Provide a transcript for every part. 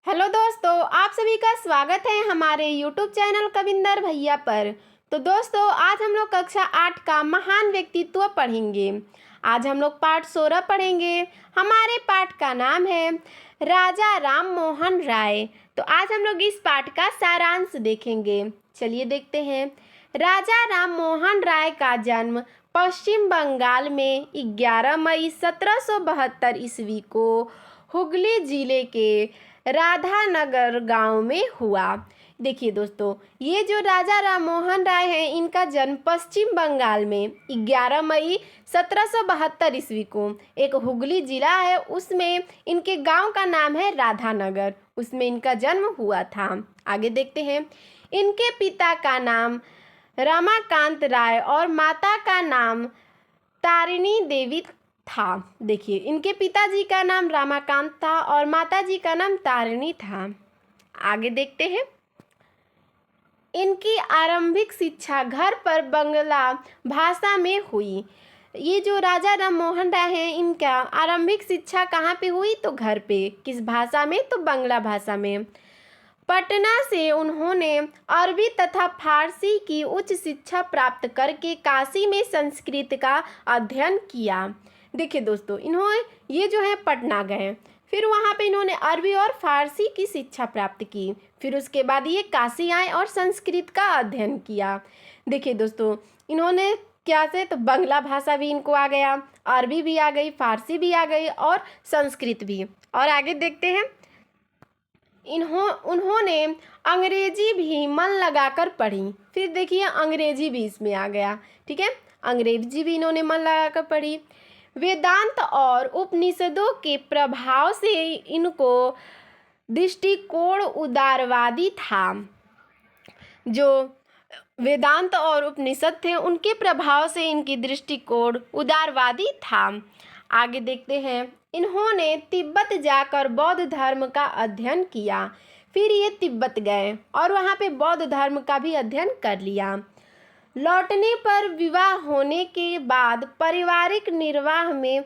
Hello दोस्तों, आप सभी का स्वागत है हमारे यूट्यूब चैनल कविंदर भैया पर। तो दोस्तों, आज हम लोग कक्षा 8 का महान व्यक्तित्व पढ़ेंगे। आज हम लोग पाठ 16 पढ़ेंगे। हमारे पाठ का नाम है राजा राम मोहन राय। तो आज हम लोग इस पाठ का सारांश देखेंगे। चलिए देखते हैं। राजा राम मोहन राय का जन्म पश्चिम बंगाल में 11 मई 1772 ईस्वी को हुगली जिले के राधानगर गांव में हुआ। देखिए दोस्तों, ये जो राजा राम मोहन राय हैं, इनका जन्म पश्चिम बंगाल में 11 मई 1772 ईस्वी को एक हुगली जिला है, उसमें इनके गांव का नाम है राधानगर, उसमें इनका जन्म हुआ था। आगे देखते हैं। इनके पिता का नाम रमाकांत राय और माता का नाम तारिणी देवी था। देखिए, इनके पिताजी का नाम रमाकांत था और माताजी का नाम तारिणी था। आगे देखते हैं। इनकी आरंभिक शिक्षा घर पर बंगला भाषा में हुई। ये जो राजा राम मोहन राय हैं, इनका आरंभिक शिक्षा कहाँ पे हुई? तो घर पे। किस भाषा में? तो बंगला भाषा में। पटना से उन्होंने अरबी तथा फारसी की उच्च शिक्षा प्राप्त करके काशी में संस्कृत का अध्ययन किया। देखिए दोस्तों, इन्होंने ये जो है पटना गए, फिर वहाँ पे इन्होंने अरबी और फारसी की शिक्षा प्राप्त की। फिर उसके बाद ये काशी आए और संस्कृत का अध्ययन किया। देखिए दोस्तों, इन्होंने क्या से? तो बंगला भाषा भी इनको आ गया, अरबी भी आ गई, फारसी भी आ गई और संस्कृत भी। और आगे देखते हैं। उन्होंने अंग्रेजी भी मन लगाकर पढ़ी। फिर देखिए, अंग्रेजी भी इसमें आ गया। ठीक है, अंग्रेजी भी इन्होंने मन लगाकर पढ़ी। वेदांत और उपनिषदों के प्रभाव से इनको दृष्टिकोण उदारवादी था। जो वेदांत और उपनिषद थे, उनके प्रभाव से इनकी दृष्टिकोण उदारवादी था। आगे देखते हैं। इन्होंने तिब्बत जाकर बौद्ध धर्म का अध्ययन किया। फिर ये तिब्बत गए और वहाँ पे बौद्ध धर्म का भी अध्ययन कर लिया। लौटने पर विवाह होने के बाद पारिवारिक निर्वाह में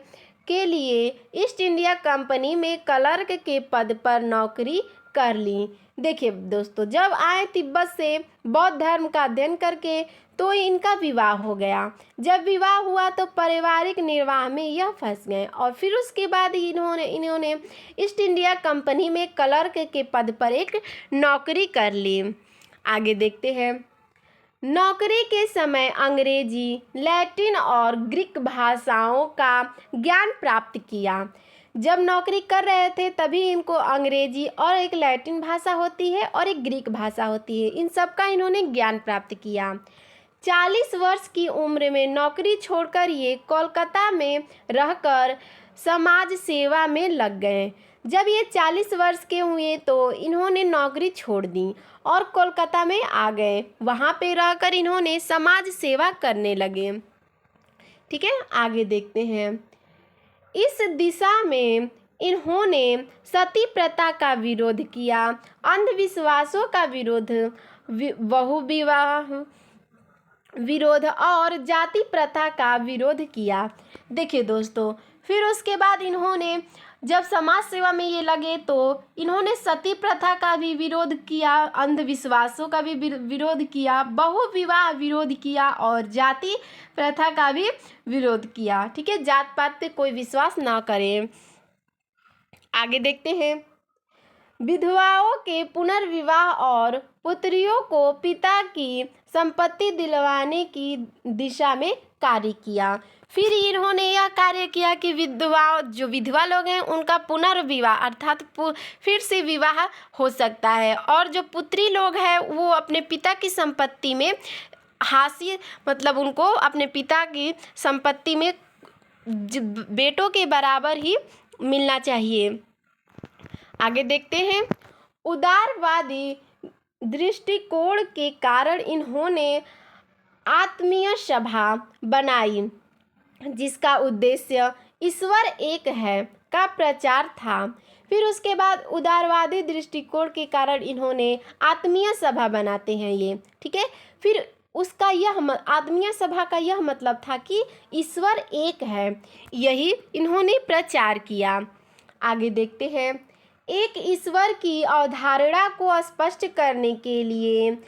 के लिए ईस्ट इंडिया कंपनी में क्लर्क के पद पर नौकरी कर ली। देखिए दोस्तों, जब आए तिब्बत से बौद्ध धर्म का अध्ययन करके, तो इनका विवाह हो गया। जब विवाह हुआ तो पारिवारिक निर्वाह में यह फंस गए और फिर उसके बाद इन्होंने ईस्ट इंडिया कंपनी में क्लर्क के पद पर एक नौकरी कर ली। आगे देखते हैं। नौकरी के समय अंग्रेजी, लैटिन और ग्रीक भाषाओं का ज्ञान प्राप्त किया। जब नौकरी कर रहे थे तभी इनको अंग्रेजी और एक लैटिन भाषा होती है और एक ग्रीक भाषा होती है, इन सब का इन्होंने ज्ञान प्राप्त किया। 40 वर्ष की उम्र में नौकरी छोड़कर ये कोलकाता में रहकर समाज सेवा में लग गए। जब ये 40 वर्ष के हुए तो इन्होंने नौकरी छोड़ दी और कोलकाता में आ गए। वहाँ पे रहकर इन्होंने समाज सेवा करने लगे। ठीक है, आगे देखते हैं। इस दिशा में इन्होंने सती प्रथा का विरोध किया, अंधविश्वासों का विरोध, बहुविवाह विरोध और जाति प्रथा का विरोध किया। देखिए दोस्तों, फिर उसके बाद इन्होंने जब समाज सेवा में ये लगे तो इन्होंने सती प्रथा का भी विरोध किया, अंधविश्वासों का भी विरोध किया, बहुविवाह विरोध किया और जाति प्रथा का भी विरोध किया। ठीक है, जात पात पे कोई विश्वास ना करे। आगे देखते हैं। विधवाओं के पुनर्विवाह और पुत्रियों को पिता की संपत्ति दिलवाने की दिशा में कार्य किया। फिर इन्होंने यह कार्य किया कि जो विधवा लोग हैं उनका पुनर्विवाह अर्थात फिर से विवाह हो सकता है, और जो पुत्री लोग हैं वो अपने पिता की संपत्ति में हासिल मतलब उनको अपने पिता की संपत्ति में बेटों के बराबर ही मिलना चाहिए। आगे देखते हैं। उदारवादी दृष्टिकोण के कारण इन्होंने आत्मीय सभा बनाई, जिसका उद्देश्य ईश्वर एक है का प्रचार था। फिर उसके बाद उदारवादी दृष्टिकोण के कारण इन्होंने आत्मीय सभा बनाते हैं ये। ठीक है, फिर उसका यह आत्मीय सभा का यह मतलब था कि ईश्वर एक है, यही इन्होंने प्रचार किया। आगे देखते हैं। एक ईश्वर की अवधारणा को स्पष्ट करने के लिए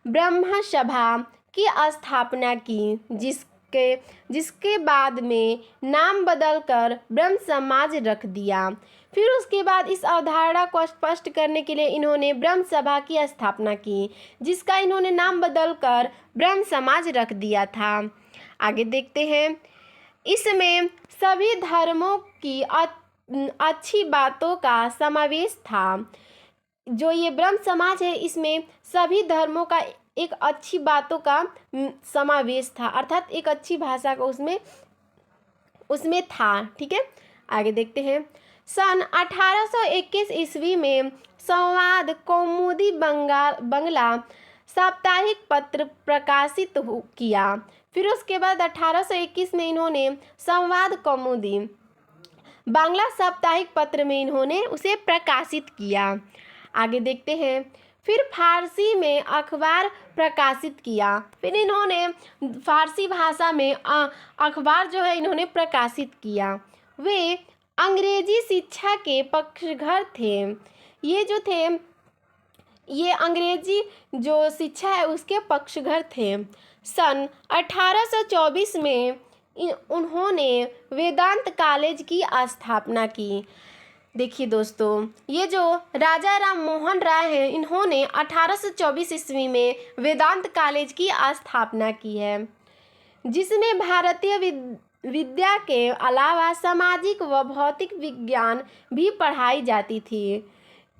ब्रह्म सभा की स्थापना की, जिसके बाद में नाम बदलकर ब्रह्म समाज रख दिया। फिर उसके बाद इस अवधारणा को स्पष्ट करने के लिए इन्होंने ब्रह्म सभा की स्थापना की, जिसका इन्होंने नाम बदलकर ब्रह्म समाज रख दिया था। आगे देखते हैं। इसमें सभी धर्मों की अच्छी बातों का समावेश था। जो ये ब्रह्म समाज है, इसमें सभी धर्मों का एक अच्छी बातों का समावेश था, अर्थात एक अच्छी भाषा का उसमें था। ठीक है, आगे देखते हैं। सन 1821 ईस्वी में संवाद कौमुदी बंगला साप्ताहिक पत्र प्रकाशित किया। फिर उसके बाद 1821 में इन्होंने संवाद कौमुदी बांग्ला साप्ताहिक पत्र में इन्होंने उसे प्रकाशित किया। आगे देखते हैं। फिर फारसी में अखबार प्रकाशित किया। फिर इन्होंने फारसी भाषा में अखबार जो है इन्होंने प्रकाशित किया। वे अंग्रेजी शिक्षा के पक्षधर थे। ये अंग्रेजी जो शिक्षा है उसके पक्षधर थे। सन 1824 में उन्होंने वेदांत कॉलेज की स्थापना की। देखिए दोस्तों, ये जो राजा राम मोहन राय हैं, इन्होंने 1824 ईस्वी में वेदांत कॉलेज की स्थापना की है, जिसमें भारतीय विद्या के अलावा सामाजिक व भौतिक विज्ञान भी पढ़ाई जाती थी।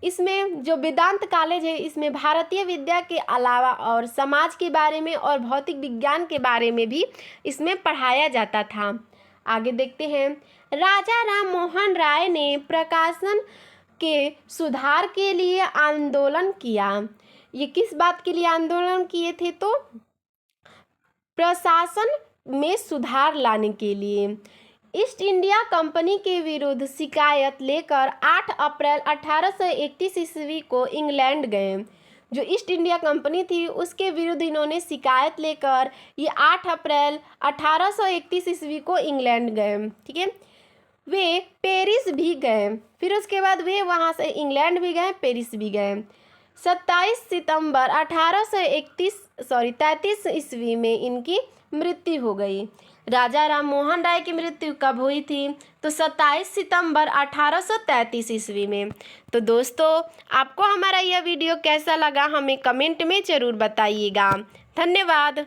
इसमें जो वेदांत कॉलेज है, इसमें भारतीय विद्या के अलावा और समाज के बारे में और भौतिक विज्ञान के बारे में भी इसमें पढ़ाया जाता था। आगे देखते हैं। राजा राम मोहन राय ने प्रकाशन के सुधार के लिए आंदोलन किया। ये किस बात के लिए आंदोलन किए थे? तो प्रशासन में सुधार लाने के लिए। ईस्ट इंडिया कंपनी के विरुद्ध शिकायत लेकर 8 अप्रैल 1831 ईस्वी को इंग्लैंड गए। जो ईस्ट इंडिया कंपनी थी उसके विरुद्ध इन्होंने शिकायत लेकर ये 8 अप्रैल 1831 ईस्वी को इंग्लैंड गए। ठीक है, वे पेरिस भी गए। फिर उसके बाद वे वहाँ से इंग्लैंड भी गए, पेरिस भी गए। 27 सितंबर 1833 ईस्वी में इनकी मृत्यु हो गई। राजा राम मोहन राय की मृत्यु कब हुई थी? तो 27 सितंबर 1833 ईस्वी में। तो दोस्तों, आपको हमारा यह वीडियो कैसा लगा हमें कमेंट में ज़रूर बताइएगा। धन्यवाद।